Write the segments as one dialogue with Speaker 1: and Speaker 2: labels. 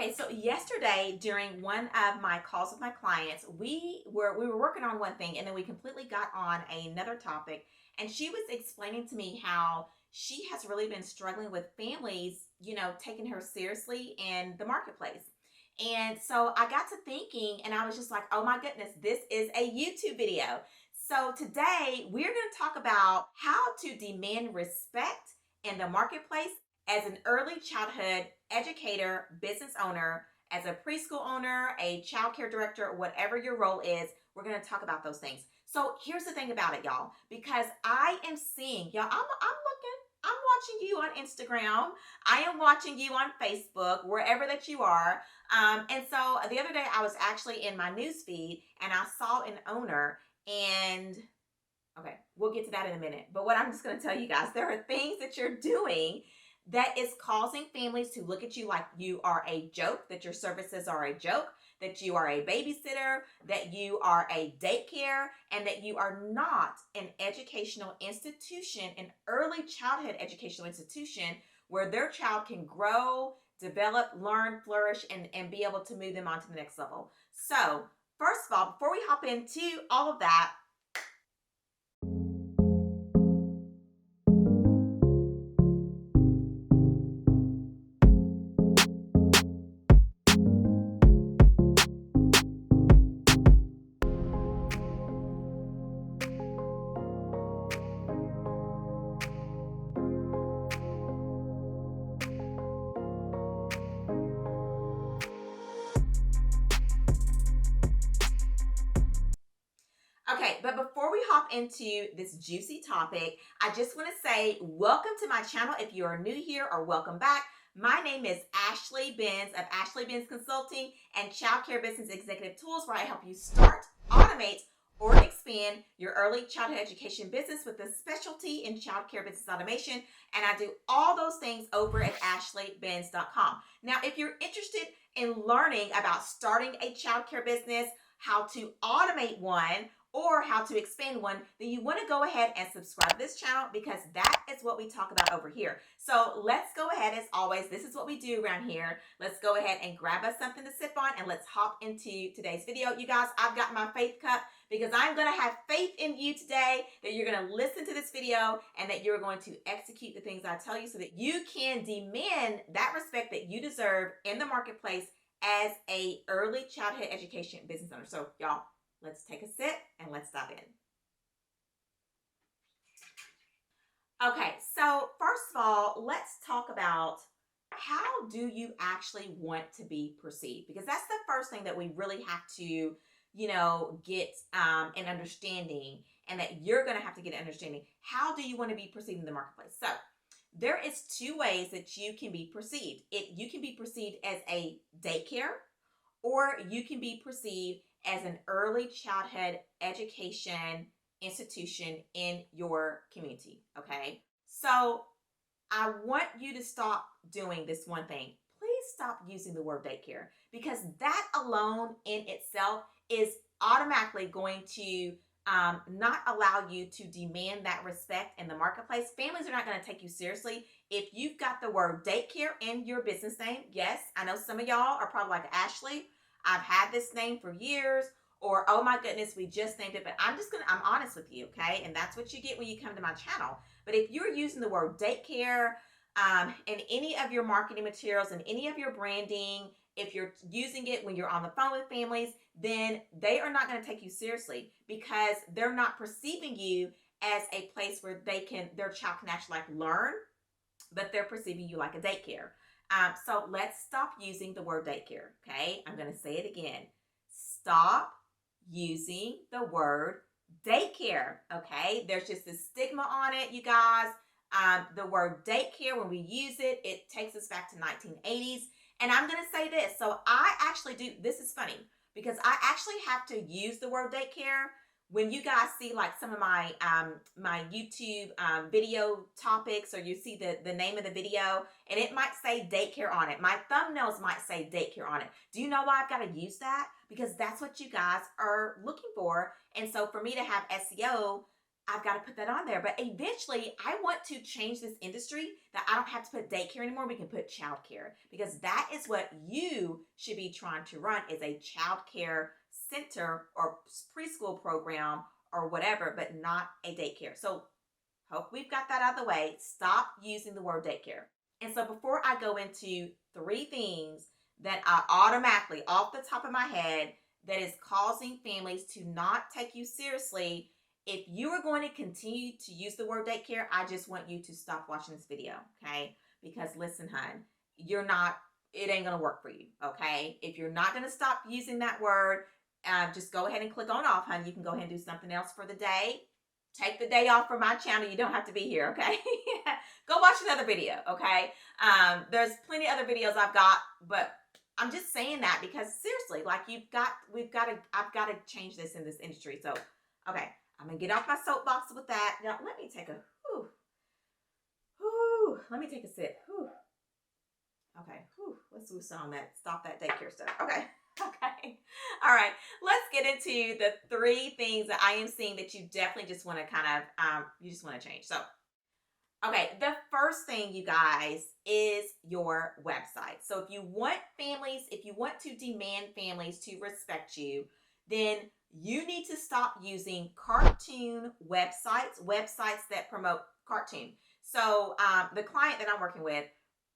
Speaker 1: Okay, so yesterday during one of my calls with my clients, we were working on one thing and then we completely got on another topic, and she was explaining to me how she has really been struggling with families, taking her seriously in the marketplace. And so I got to thinking and I was just like, "Oh my goodness, this is a YouTube video." So today we're going to talk about how to demand respect in the marketplace as an early childhood educator, business owner, as a preschool owner, a childcare director, whatever your role is, we're going to talk about those things. So here's the thing about it, y'all, because I am seeing, y'all, I'm looking, I'm watching you on Instagram. I am watching you on Facebook, wherever that you are. And so the other day I was actually in my news feed and I saw an owner and okay, we'll get to that in a minute. But what I'm just going to tell you guys, there are things that you're doing that is causing families to look at you like you are a joke, that your services are a joke, that you are a babysitter, that you are a daycare, and that you are not an educational institution, an early childhood educational institution where their child can grow, develop, learn, flourish, and be able to move them on to the next level. So, first of all, before we hop into all of that, okay, but before we hop into this juicy topic, I just want to say welcome to my channel if you are new here, or welcome back. My name is Ashley Benz of Ashley Benz Consulting and Childcare Business Executive Tools, where I help you start, automate, or expand your early childhood education business with a specialty in childcare business automation. And I do all those things over at ashleybenz.com. Now, if you're interested in learning about starting a childcare business, how to automate one, or how to expand one, then you want to go ahead and subscribe to this channel, because that is what we talk about over here. So let's go ahead, as always, this is what we do around here. Let's go ahead and grab us something to sip on and let's hop into today's video. You guys, I've got my faith cup because I'm going to have faith in you today that you're going to listen to this video and that you're going to execute the things I tell you so that you can demand that respect that you deserve in the marketplace as a early childhood education business owner. So y'all, let's take a sip and let's dive in. Okay, so first of all, let's talk about how do you actually want to be perceived? Because that's the first thing that we really have to, get an understanding, and that you're going to have to get an understanding. How do you want to be perceived in the marketplace? So there is two ways that you can be perceived. You can be perceived as a daycare, or you can be perceived as an early childhood education institution in your community, okay? So I want you to stop doing this one thing. Please stop using the word daycare, because that alone in itself is automatically going to not allow you to demand that respect in the marketplace. Families are not going to take you seriously if you've got the word daycare in your business name. Yes, I know some of y'all are probably like, Ashley, I've had this name for years, or oh my goodness, we just named it. But I'm honest with you, okay? And that's what you get when you come to my channel. But if you're using the word daycare in any of your marketing materials and any of your branding, if you're using it when you're on the phone with families, then they are not going to take you seriously, because they're not perceiving you as a place where their child can actually learn, but they're perceiving you like a daycare. So let's stop using the word daycare, okay? I'm going to say it again. Stop using the word daycare, okay? There's just this stigma on it, you guys. The word daycare, when we use it, it takes us back to 1980s. And I'm going to say this. So I actually do, this is funny, because I actually have to use the word daycare when you guys see some of my my YouTube video topics, or you see the name of the video and it might say daycare on it. My thumbnails might say daycare on it. Do you know why I've got to use that? Because that's what you guys are looking for. And so for me to have SEO I've got to put that on there. But eventually, I want to change this industry that I don't have to put daycare anymore. We can put childcare, because that is what you should be trying to run, is a childcare center or preschool program or whatever, but not a daycare. So hope we've got that out of the way. Stop using the word daycare. And so before I go into 3 things that I automatically, off the top of my head, that is causing families to not take you seriously, if you are going to continue to use the word daycare, I just want you to stop watching this video, okay? Because listen, hun, it ain't gonna work for you, okay? If you're not gonna stop using that word, just go ahead and click on off, hun. You can go ahead and do something else for the day. Take the day off from my channel. You don't have to be here, okay? Go watch another video, okay? There's plenty of other videos I've got, but I'm just saying that because seriously, like I've got to change this in this industry. So, okay, I'm gonna get off my soapbox with that. Now, let me take a let me take a sip. Okay, let's do some on that. Stop that daycare stuff. Okay. Okay. All right. Let's get into the 3 things that I am seeing that you definitely just want to you just want to change. So, okay, the first thing, you guys, is your website. So if you want to demand families to respect you, then you need to stop using cartoon websites that promote cartoon. So the client that I'm working with,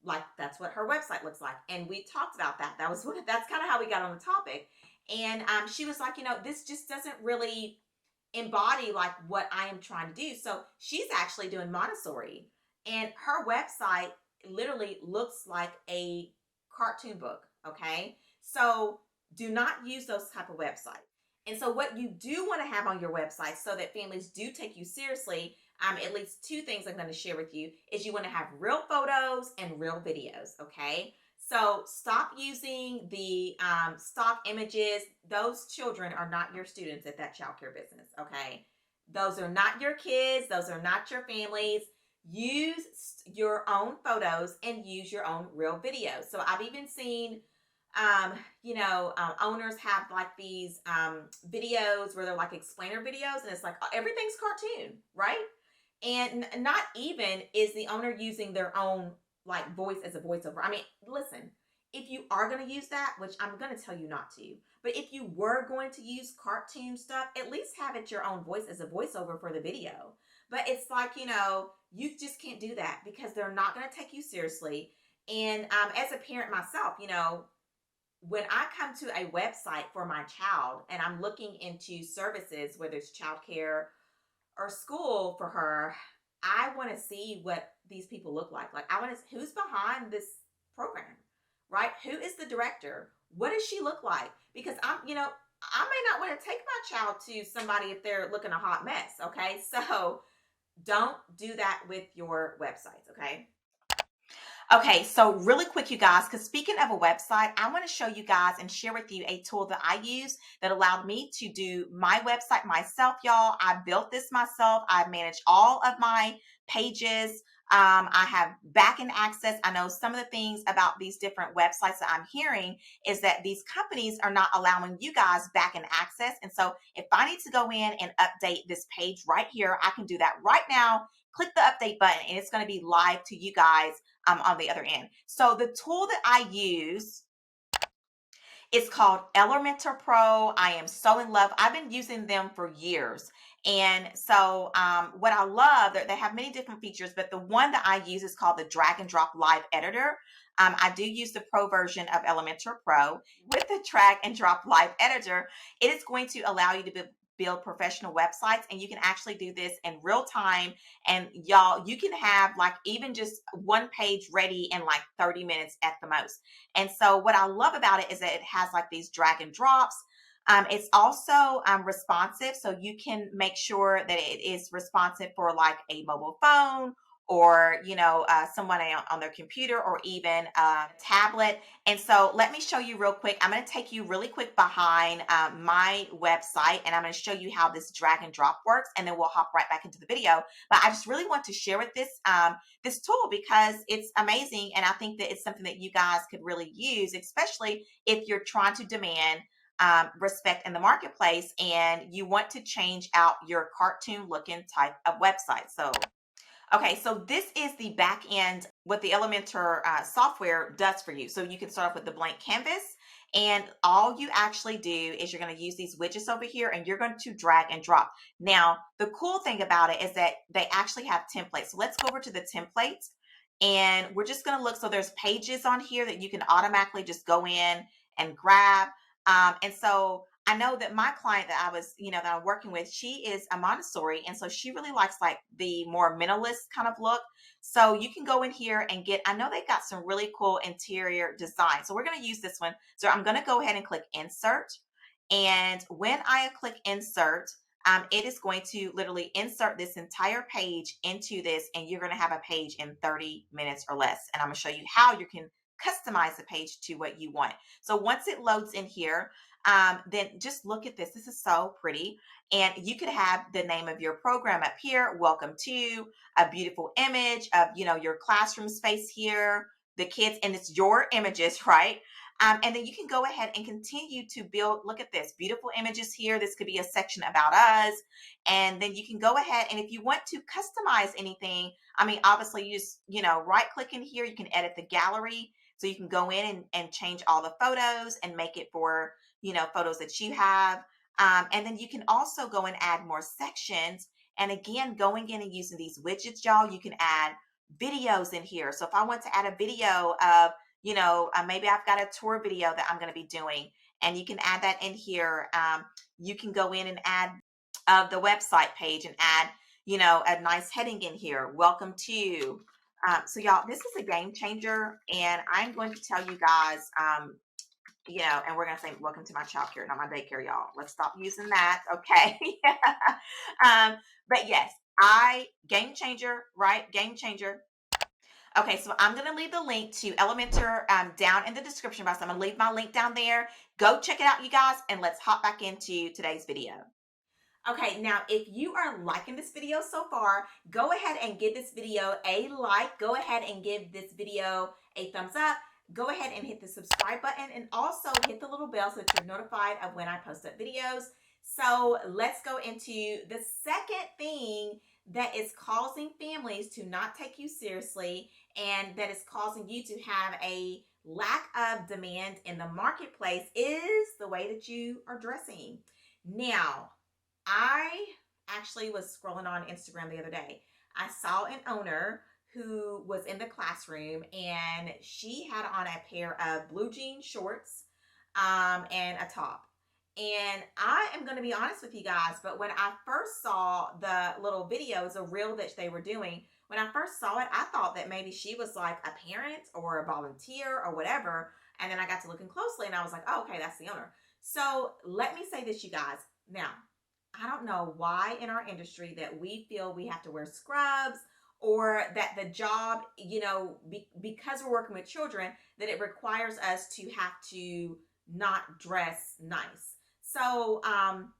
Speaker 1: like, that's what her website looks like. And we talked about that. That's kind of how we got on the topic. And she was like, this just doesn't really embody like what I am trying to do. So she's actually doing Montessori, and her website literally looks like a cartoon book. Okay. So do not use those type of websites. And so what you do want to have on your website, so that families do take you seriously, at least 2 things I'm going to share with you, is you want to have real photos and real videos. Okay. So stop using the stock images. Those children are not your students at that childcare business, okay? Those are not your kids. Those are not your families. Use your own photos and use your own real videos. So I've even seen, owners have like these videos where they're like explainer videos, and it's like everything's cartoon, right? And not even is the owner using their own like voice as a voiceover. I mean, listen, if you are going to use that, which I'm going to tell you not to, but if you were going to use cartoon stuff, at least have it your own voice as a voiceover for the video. But it's like, you just can't do that because they're not going to take you seriously. And as a parent myself, when I come to a website for my child and I'm looking into services, whether it's childcare or school for her, I want to see what these people look like. Like, I want to, who's behind this program, right? Who is the director? What does she look like? Because I may not want to take my child to somebody if they're looking a hot mess. Okay. So don't do that with your websites. Okay. Okay, so really quick, you guys, because speaking of a website, I want to show you guys and share with you a tool that I use that allowed me to do my website myself, y'all. I built this myself. I manage all of my pages. I have back-end access. I know some of the things about these different websites that I'm hearing is that these companies are not allowing you guys back-end access. And so if I need to go in and update this page right here, I can do that right now. Click the update button and it's going to be live to you guys on the other end. So the tool that I use is called Elementor Pro. I am so in love. I've been using them for years. And so what I love, they have many different features, but the one that I use is called the Drag and Drop Live Editor. I do use the Pro version of Elementor Pro. With the Drag and Drop Live Editor, it is going to allow you to build professional websites, and you can actually do this in real time. And y'all, you can have like even just one page ready in like 30 minutes at the most. And so what I love about it is that it has like these drag and drops. It's also responsive, so you can make sure that it is responsive for like a mobile phone or someone on their computer or even a tablet. And so let me show you real quick. I'm going to take you really quick behind my website, and I'm going to show you how this drag and drop works, and then we'll hop right back into the video. But I just really want to share with this tool because it's amazing, and I think that it's something that you guys could really use, especially if you're trying to demand respect in the marketplace, and you want to change out your cartoon looking type of website. So okay, so this is the back end, what the Elementor software does for you. So you can start off with the blank canvas, and all you actually do is you're going to use these widgets over here, and you're going to drag and drop. Now, the cool thing about it is that they actually have templates. So let's go over to the templates, and we're just going to look. So there's pages on here that you can automatically just go in and grab. And so I know that my client that I was, that I'm working with, she is a Montessori. And so she really likes like the more minimalist kind of look. So you can go in here and I know they got some really cool interior design. So we're going to use this one. So I'm going to go ahead and click insert. And when I click insert, it is going to literally insert this entire page into this, and you're going to have a page in 30 minutes or less. And I'm going to show you how you can customize the page to what you want. So once it loads in here, then just look at this. This is so pretty. And you could have the name of your program up here. Welcome to a beautiful image of, your classroom space here, the kids, and it's your images, right? And then you can go ahead and continue to build. Look at this, beautiful images here. This could be a section about us. And then you can go ahead, and if you want to customize anything, obviously you just, right click in here. You can edit the gallery. So you can go in and change all the photos and make it for, photos that you have. And then you can also go and add more sections. And again, going in and using these widgets, y'all, you can add videos in here. So if I want to add a video of, maybe I've got a tour video that I'm going to be doing, and you can add that in here. You can go in and add the website page and add, a nice heading in here. Welcome to. So y'all, this is a game changer, and I'm going to tell you guys, and we're going to say, welcome to my childcare, not my daycare, y'all. Let's stop using that. Okay. But yes, game changer, right? Game changer. Okay, so I'm going to leave the link to Elementor down in the description box. I'm going to leave my link down there. Go check it out, you guys, and let's hop back into today's video. Okay, now if you are liking this video so far, go ahead and give this video a like. Go ahead and give this video a thumbs up. Go ahead and hit the subscribe button, and also hit the little bell so that you're notified of when I post up videos. So let's go into the second thing that is causing families to not take you seriously, and that is causing you to have a lack of demand in the marketplace, is the way that you are dressing. Now, I actually was scrolling on Instagram the other day. I saw an owner who was in the classroom, and she had on a pair of blue jean shorts and a top. And I am going to be honest with you guys, but when I first saw the little videos, a reel that they were doing, when I first saw it, I thought that maybe she was like a parent or a volunteer or whatever. And then I got to looking closely, and I was like, oh, okay, that's the owner. So let me say this, you guys. Now, I don't know why in our industry that we feel we have to wear scrubs, or that the job, because we're working with children, that it requires us to have to not dress nice. So I'm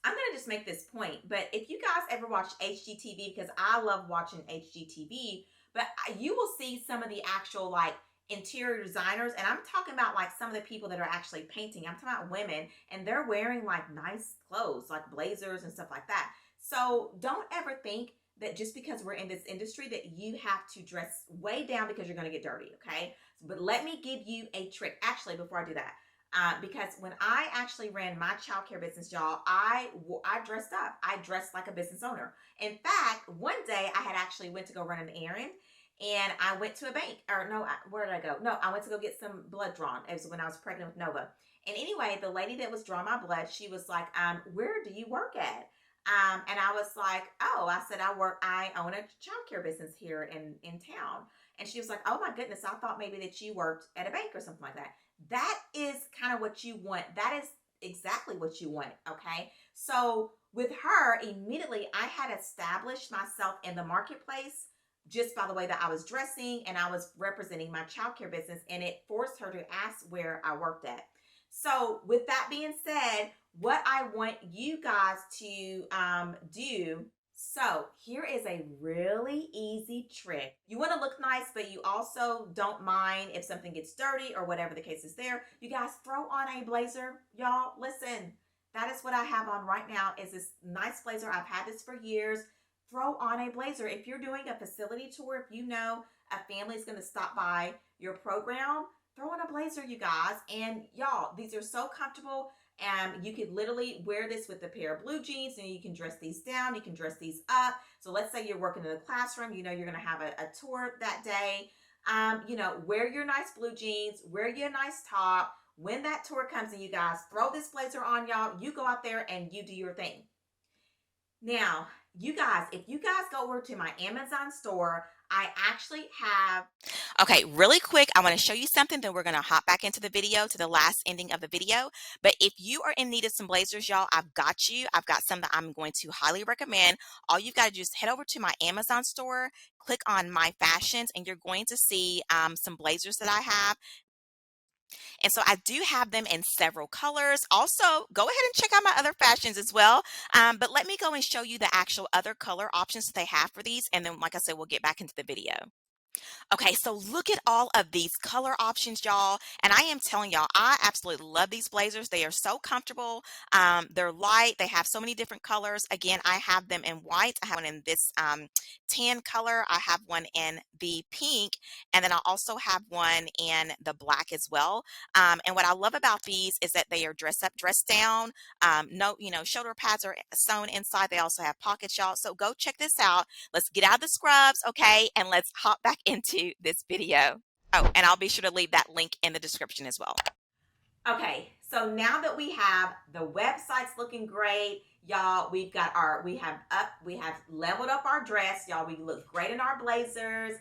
Speaker 1: going to just make this point. But if you guys ever watch HGTV, because I love watching HGTV, but you will see some of the actual like interior designers, and I'm talking about like some of the people that are actually painting. I'm talking about women, and they're wearing like nice clothes, like blazers and stuff like that. So don't ever think that just because we're in this industry that you have to dress way down because you're going to get dirty, okay? But let me give you a trick. Actually, before I do that, because when I actually ran my childcare business, y'all, I dressed up. I dressed like a business owner. In fact, one day I had actually went to go run an errand, and I went to a bank. Or no, where did I go? No, I went to go get some blood drawn. It was when I was pregnant with Nova. And anyway, the lady that was drawing my blood, she was like, where do you work at? And I was like, oh, I said, I own a childcare business here in town. And she was like, oh my goodness, I thought maybe that you worked at a bank or something like that. That is kind of what you want. That is exactly what you want. Okay. So with her, immediately I had established myself in the marketplace just by the way that I was dressing, and I was representing my childcare business, and it forced her to ask where I worked at. So with that being said, what I want you guys to do So here is a really easy trick. You want to look nice, but you also don't mind if something gets dirty or whatever the case is there. You guys throw on a blazer. Y'all, listen, that is what I have on right now is this nice blazer. I've had this for years. Throw on a blazer. If you're doing a facility tour, if you know a family is going to stop by your program, throw on a blazer, you guys. And y'all, these are so comfortable. And you could literally wear this with a pair of blue jeans, and you can dress these down, you can dress these up. So let's say you're working in the classroom, you know you're going to have a tour that day. Wear your nice blue jeans, wear your nice top. When that tour comes in, you guys throw this blazer on, y'all. You go out there and you do your thing. Now, you guys, if you guys go over to my Amazon store, I actually have. Okay, really quick, I want to show you something, then we're going to hop back into the video to the last ending of the video. But if you are in need of some blazers, y'all, I've got you. I've got some that I'm going to highly recommend. All you've got to do is head over to my Amazon store, click on My Fashions, and you're going to see some blazers that I have. And so I do have them in several colors. Also, go ahead and check out my other fashions as well. But let me go and show you the actual other color options that they have for these. And then, like I said, we'll get back into the video. Okay, so look at all of these color options, y'all. And I am telling y'all, I absolutely love these blazers. They are so comfortable. They're light. They have so many different colors. Again, I have them in white. I have one in this tan color. I have one in the pink. And then I also have one in the black as well. And what I love about these is that they are dress up, dress down. No, shoulder pads are sewn inside. They also have pockets, y'all. So go check this out. Let's get out of the scrubs, okay? And let's hop back into this video. Oh, and I'll be sure to leave that link in the description as well. Okay, so now that we have the websites looking great, y'all, we have leveled up our dress, y'all. We look great in our blazers.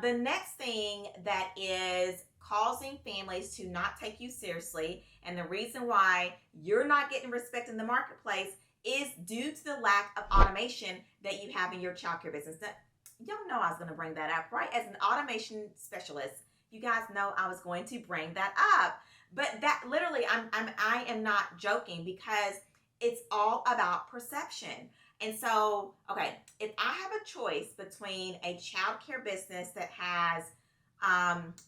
Speaker 1: The next thing that is causing families to not take you seriously, and the reason why you're not getting respect in the marketplace is due to the lack of automation that you have in your childcare business. Now, y'all know I was going to bring that up, right? As an automation specialist, you guys know I was going to bring that up. But that literally, I am not joking, because it's all about perception. And so, okay, if I have a choice between a childcare business that has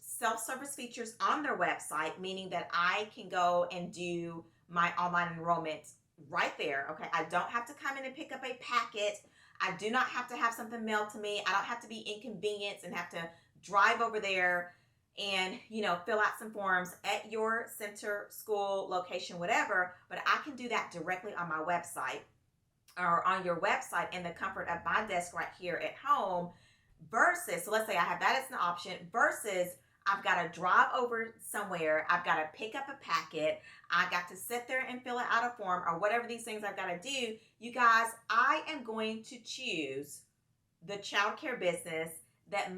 Speaker 1: self-service features on their website, meaning that I can go and do my online enrollment right there. Okay, I don't have to come in and pick up a packet. I do not have to have something mailed to me. I don't have to be inconvenienced and have to drive over there and fill out some forms at your center, school, location, whatever. But I can do that directly on my website, or on your website, in the comfort of my desk right here at home. Versus, so let's say I have that as an option, versus I've got to drive over somewhere, I've got to pick up a packet, I got to sit there and fill it out a form, or whatever these things I've got to do. You guys, I am going to choose the childcare business that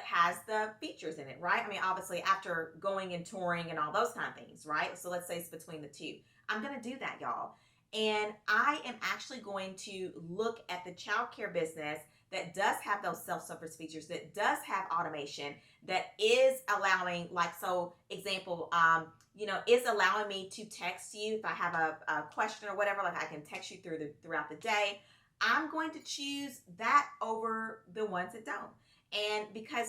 Speaker 1: has the features in it, right? I mean, obviously after going and touring and all those kind of things, right? So let's say it's between the two. I'm going to do that, y'all. And I am actually going to look at the childcare business that does have those self-service features, that does have automation, that is allowing, example, is allowing me to text you if I have a question or whatever, like I can text you throughout the day. I'm going to choose that over the ones that don't. And because,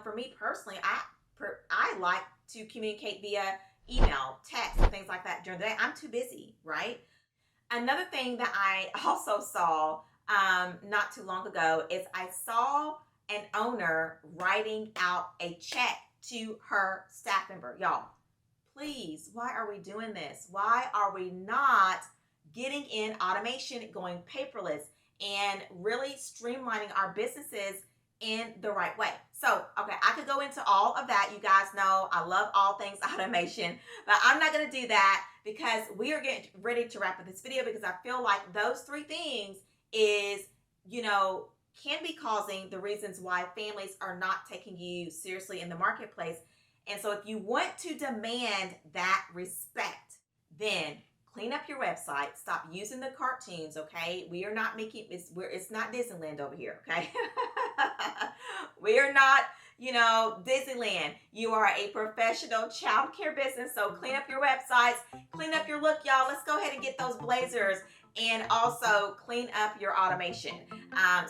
Speaker 1: for me personally, I like to communicate via email, text, and things like that during the day. I'm too busy, right? Another thing that I also saw not too long ago is I saw an owner writing out a check to her staff member. Y'all, please, why are we doing this? Why are we not getting in automation, going paperless, and really streamlining our businesses in the right way? So, okay, I could go into all of that. You guys know I love all things automation, but I'm not going to do that, because we are getting ready to wrap up this video, because I feel like those three things can be causing the reasons why families are not taking you seriously in the marketplace. And so if you want to demand that respect, then clean up your website. Stop using the cartoons, okay? We are not it's not Disneyland over here, okay? We are not, Disneyland. You are a professional childcare business, so clean up your websites, clean up your look, y'all. Let's go ahead and get those blazers. and also clean up your automation.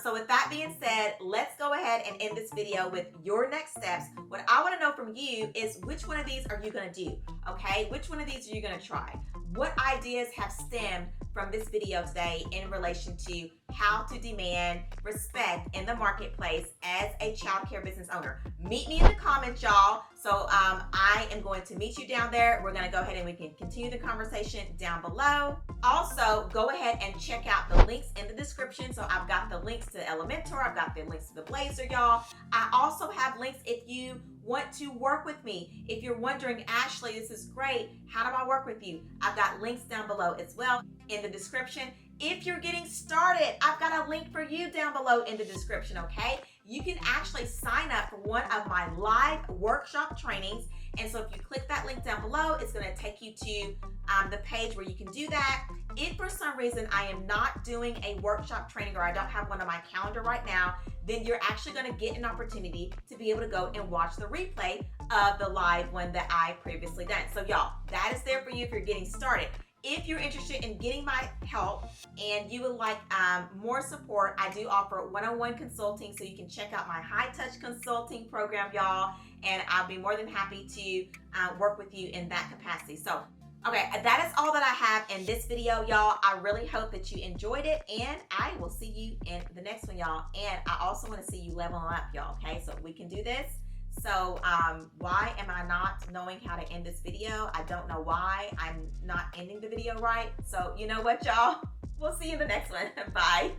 Speaker 1: So with that being said, let's go ahead and end this video with your next steps. What I want to know from you is, which one of these are you going to do? Okay, which one of these are you going to try? What ideas have stemmed from this video today in relation to how to demand respect in the marketplace as a childcare business owner? Meet me in the comments, y'all. So I am going to meet you down there. We're going to go ahead and we can continue the conversation down below. Also, go ahead and check out the links in the description. So I've got the links to Elementor. I've got the links to the Blazer, y'all. I also have links if you want to work with me. If you're wondering, Ashley, this is great, how do I work with you? I've got links down below as well in the description. If you're getting started, I've got a link for you down below in the description, okay? You can actually sign up for one of my live workshop trainings. And so if you click that link down below, it's going to take you to the page where you can do that. If for some reason I am not doing a workshop training, or I don't have one on my calendar right now, then you're actually going to get an opportunity to be able to go and watch the replay of the live one that I previously done. So y'all, that is there for you if you're getting started. If you're interested in getting my help and you would like more support, I do offer one-on-one consulting, so you can check out my high-touch consulting program, y'all, and I'll be more than happy to work with you in that capacity. So, okay, that is all that I have in this video, y'all. I really hope that you enjoyed it, and I will see you in the next one, y'all. And I also want to see you leveling up, y'all, okay? So we can do this. So why am I not knowing how to end this video? I don't know why I'm not ending the video right. So you know what, y'all? We'll see you in the next one. Bye.